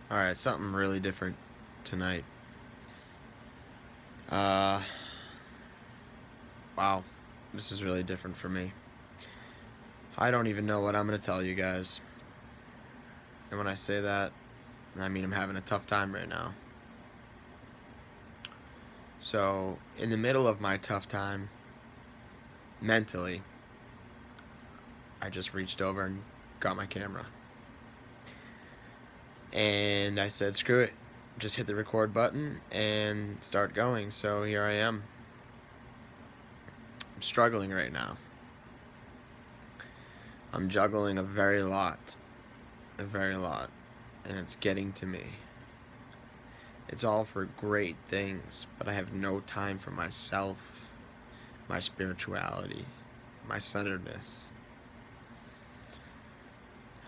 Alright, something really different tonight. Uh, wow. This is really different for me. I don't even know what I'm gonna tell you guys. And when I say that, I mean I'm having a tough time right now. So, in the middle of my tough time, mentally, I just reached over and got my camera. And I said, screw it. Just hit the record button and start going. So here I am. I'm struggling right now. I'm juggling a very lot. A very lot. And it's getting to me. It's all for great things, but I have no time for myself, my spirituality, my centeredness.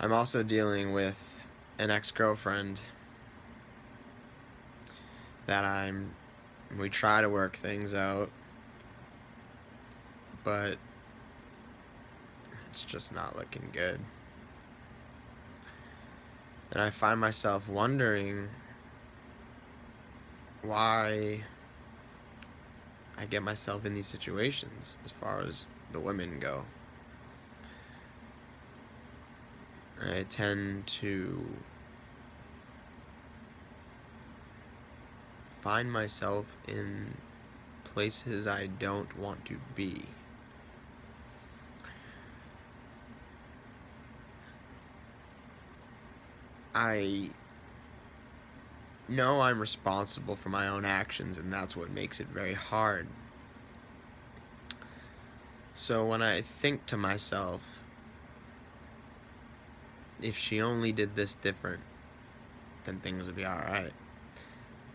I'm also dealing with an ex-girlfriend that we try to work things out, but it's just not looking good. And I find myself wondering why I get myself in these situations as far as the women go. I tend to find myself in places I don't want to be. I know I'm responsible for my own actions, and that's what makes it very hard. So when I think to myself, if she only did this different, then things would be alright.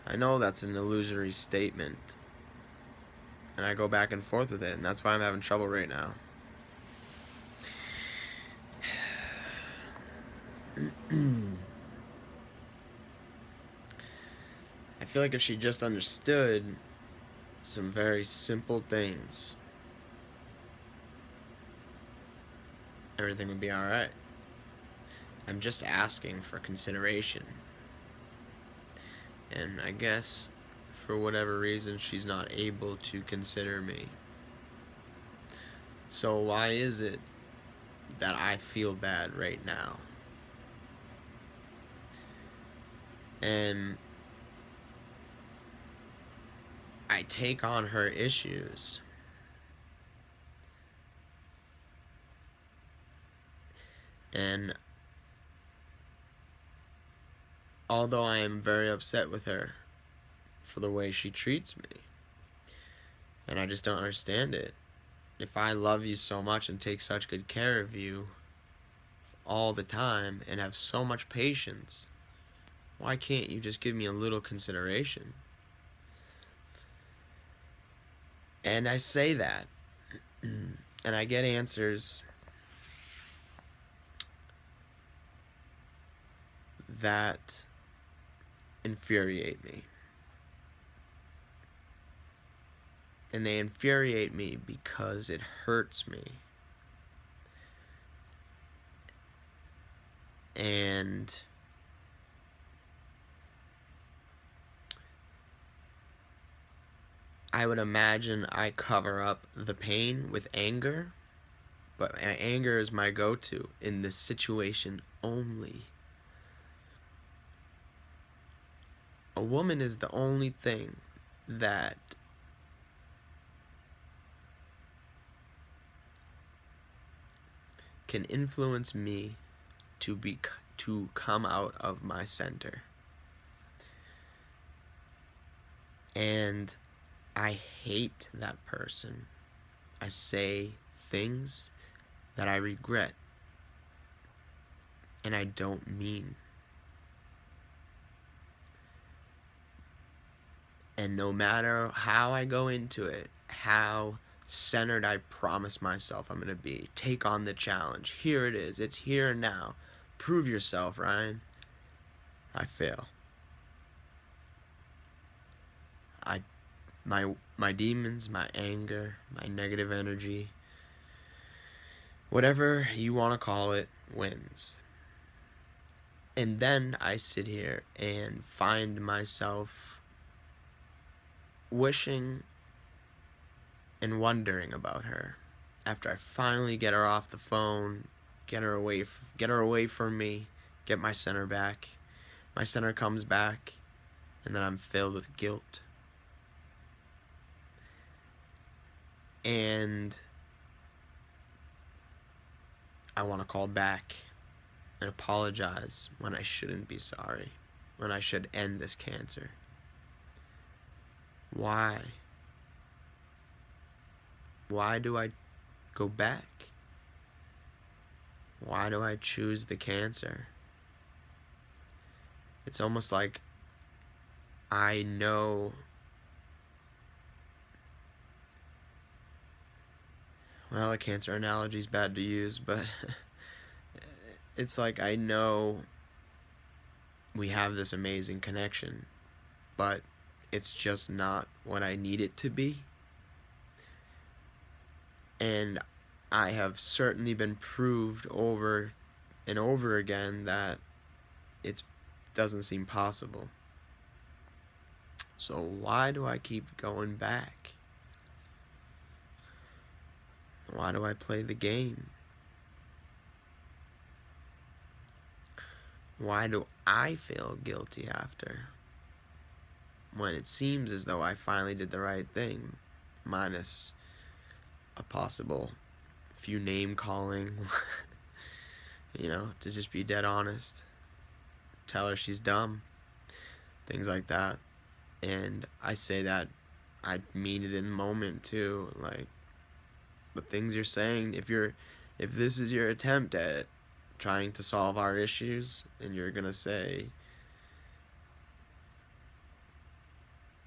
I know that's an illusory statement, and I go back and forth with it, and that's why I'm having trouble right now. I feel like if she just understood some very simple things, everything would be alright. I'm just asking for consideration. And I guess, for whatever reason, she's not able to consider me. So why is it that I feel bad right now? And I take on her issues. And although I am very upset with her for the way she treats me, and I just don't understand it. If I love you so much and take such good care of you all the time and have so much patience, why can't you just give me a little consideration? And I say that, and I get answers that infuriate me. And they infuriate me because it hurts me. And I would imagine I cover up the pain with anger, but anger is my go-to in this situation only. A woman is the only thing that can influence me to come out of my center. And I hate that person. I say things that I regret and I don't mean. And no matter how I go into it, how centered I promise myself I'm going to be, take on the challenge. Here it is. It's here and now. Prove yourself, Ryan. I fail. I my demons, my anger, my negative energy, whatever you want to call it, wins. And then I sit here and find myself wishing and wondering about her after I finally get her off the phone, get her away from me, get my center back. My center comes back, and then I'm filled with guilt. And I want to call back and apologize when I shouldn't be sorry, when I should end this cancer. Why? Why do I go back? Why do I choose the cancer? It's almost like I know. Well, a cancer analogy is bad to use, but it's like I know we have this amazing connection, but it's just not what I need it to be. And I have certainly been proved over and over again that it doesn't seem possible. So why do I keep going back? Why do I play the game? Why do I feel guilty after? When it seems as though I finally did the right thing, minus a possible few name calling, to just be dead honest. Tell her she's dumb. Things like that. And I say that I mean it in the moment too. Like, the things you're saying, if this is your attempt at trying to solve our issues, and you're gonna say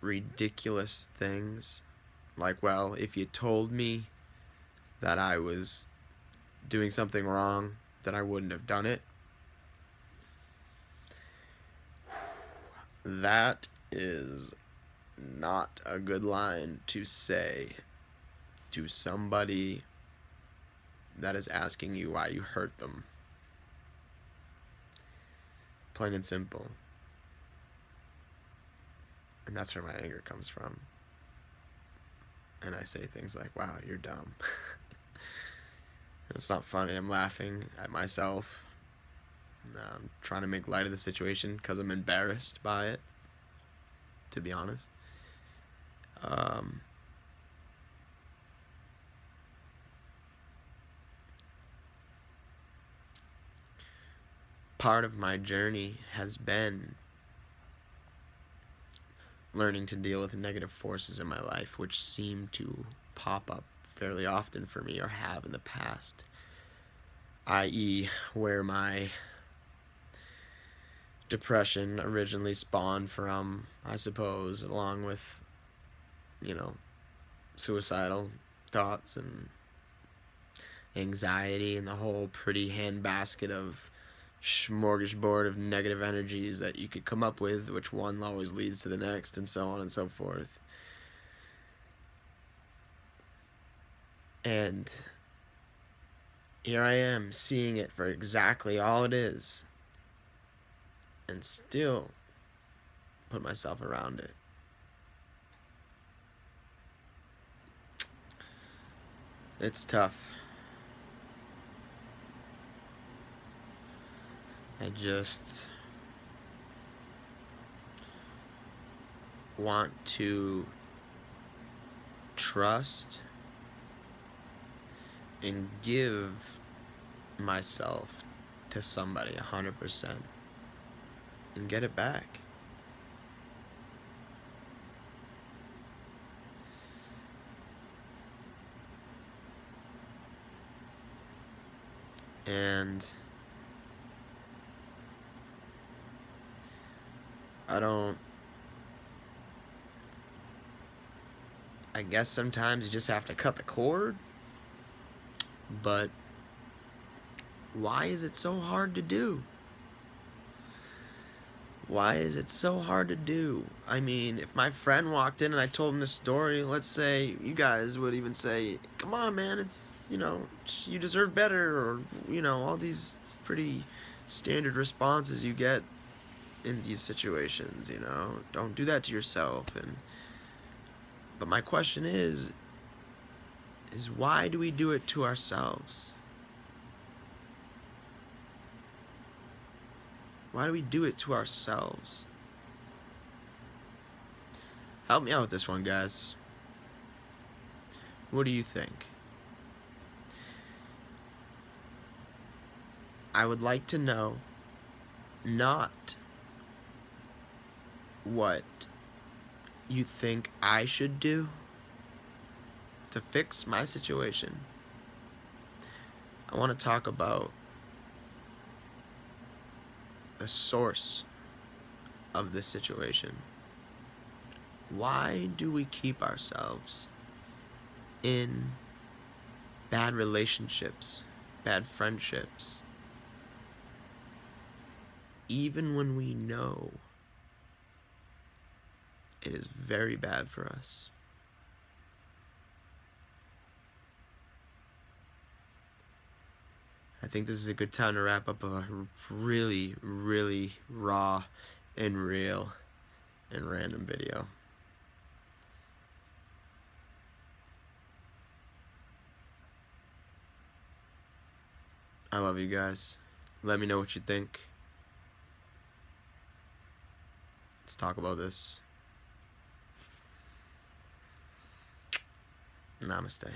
ridiculous things like, well, if you told me that I was doing something wrong, then I wouldn't have done it. That is not a good line to say to somebody that is asking you why you hurt them. Plain and simple. And that's where my anger comes from. And I say things like, wow, you're dumb. It's not funny. I'm laughing at myself. I'm trying to make light of the situation because I'm embarrassed by it, to be honest. Part of my journey has been learning to deal with negative forces in my life, which seem to pop up fairly often for me, or have in the past, i.e., where my depression originally spawned from, I suppose, along with, suicidal thoughts and anxiety and the whole pretty handbasket of smorgasbord of negative energies that you could come up with, which one always leads to the next, and so on and so forth. And here I am, seeing it for exactly all it is, and still put myself around it. It's tough. I just want to trust and give myself to somebody 100% and get it back. And I guess sometimes you just have to cut the cord, but why is it so hard to do? Why is it so hard to do? I mean, if my friend walked in and I told him this story, let's say you guys would even say, come on, man, it's, you deserve better, or, all these pretty standard responses you get in these situations, you know? Don't do that to yourself. But my question is why do we do it to ourselves? Why do we do it to ourselves? Help me out with this one, guys. What do you think? I would like to know not what you think I should do to fix my situation. I want to talk about the source of this situation. Why do we keep ourselves in bad relationships, bad friendships, even when we know it is very bad for us? I think this is a good time to wrap up a really, really raw and real and random video. I love you guys. Let me know what you think. Let's talk about this. Namaste.